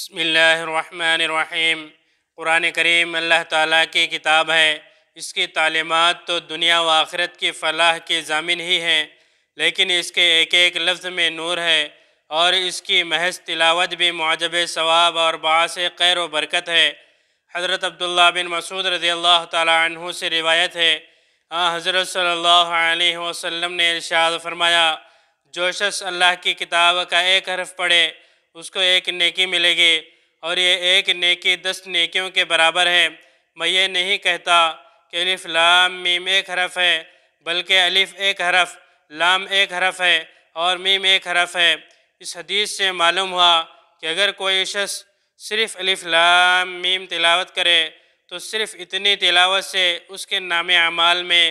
بسم اللہ الرحمن الرحیم۔ قرآن کریم اللہ تعالیٰ کی کتاب ہے۔ اس کی تعلیمات تو دنیا و آخرت کی فلاح کے ضامن ہی ہیں، لیکن اس کے ایک ایک لفظ میں نور ہے، اور اس کی محض تلاوت بھی معجب ثواب اور باعث خیر و برکت ہے۔ حضرت عبداللہ بن مسعود رضی اللہ تعالیٰ عنہ سے روایت ہے، حضرت صلی اللہ علیہ وسلم نے ارشاد فرمایا، جو شخص اللہ کی کتاب کا ایک حرف پڑھے اس کو ایک نیکی ملے گی، اور یہ ایک نیکی 10 نیکیوں کے برابر ہے۔ میں یہ نہیں کہتا کہ الف لام میم ایک حرف ہے، بلکہ الف ایک حرف، لام ایک حرف ہے اور میم ایک حرف ہے۔ اس حدیث سے معلوم ہوا کہ اگر کوئی شخص صرف الف لام میم تلاوت کرے تو صرف اتنی تلاوت سے اس کے نام اعمال میں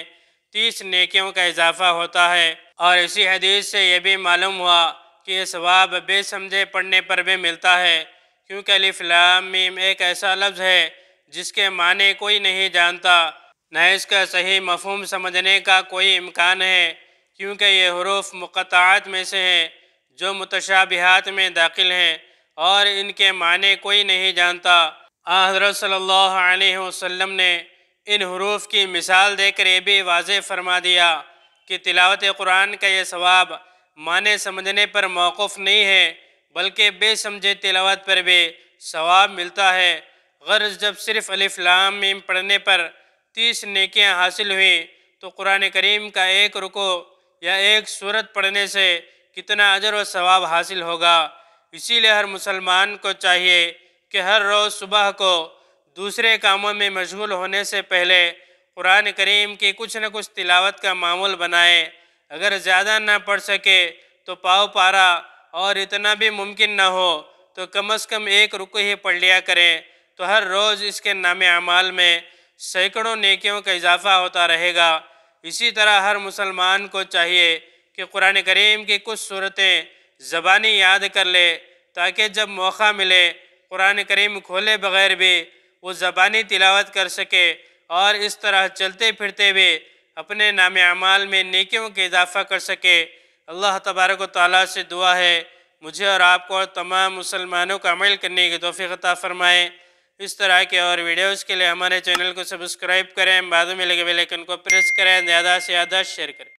30 نیکیوں کا اضافہ ہوتا ہے۔ اور اسی حدیث سے یہ بھی معلوم ہوا کہ یہ ثواب بے سمجھے پڑھنے پر بھی ملتا ہے، کیونکہ الف لام میم ایک ایسا لفظ ہے جس کے معنی کوئی نہیں جانتا، نہ اس کا صحیح مفہوم سمجھنے کا کوئی امکان ہے، کیونکہ یہ حروف مقطعات میں سے ہیں جو متشابہات میں داخل ہیں اور ان کے معنی کوئی نہیں جانتا۔ حضرت صلی اللہ علیہ وسلم نے ان حروف کی مثال دے کر یہ بھی واضح فرما دیا کہ تلاوت قرآن کا یہ ثواب معنی سمجھنے پر موقف نہیں ہے، بلکہ بے سمجھے تلاوت پر بھی ثواب ملتا ہے۔ غرض جب صرف الف لام میم پڑھنے پر 30 نیکیاں حاصل ہوئیں تو قرآن کریم کا ایک رکوع یا ایک سورت پڑھنے سے کتنا اجر و ثواب حاصل ہوگا۔ اسی لیے ہر مسلمان کو چاہیے کہ ہر روز صبح کو دوسرے کاموں میں مشغول ہونے سے پہلے قرآن کریم کی کچھ نہ کچھ تلاوت کا معمول بنائے۔ اگر زیادہ نہ پڑھ سکے تو پاؤ پارا، اور اتنا بھی ممکن نہ ہو تو کم از کم ایک رکوع ہی پڑھ لیا کریں، تو ہر روز اس کے نام اعمال میں سینکڑوں نیکیوں کا اضافہ ہوتا رہے گا۔ اسی طرح ہر مسلمان کو چاہیے کہ قرآن کریم کی کچھ صورتیں زبانی یاد کر لے، تاکہ جب موقع ملے قرآن کریم کھولے بغیر بھی وہ زبانی تلاوت کر سکے، اور اس طرح چلتے پھرتے بھی اپنے نام اعمال میں نیکیوں کے اضافہ کر سکے۔ اللہ تبارک و تعالیٰ سے دعا ہے مجھے اور آپ کو اور تمام مسلمانوں کو عمل کرنے کی توفیق عطا فرمائے۔ اس طرح کے اور ویڈیوز کے لیے ہمارے چینل کو سبسکرائب کریں، بعد میں لگے بیل آئیکن کو پریس کریں، زیادہ سے زیادہ شیئر کریں۔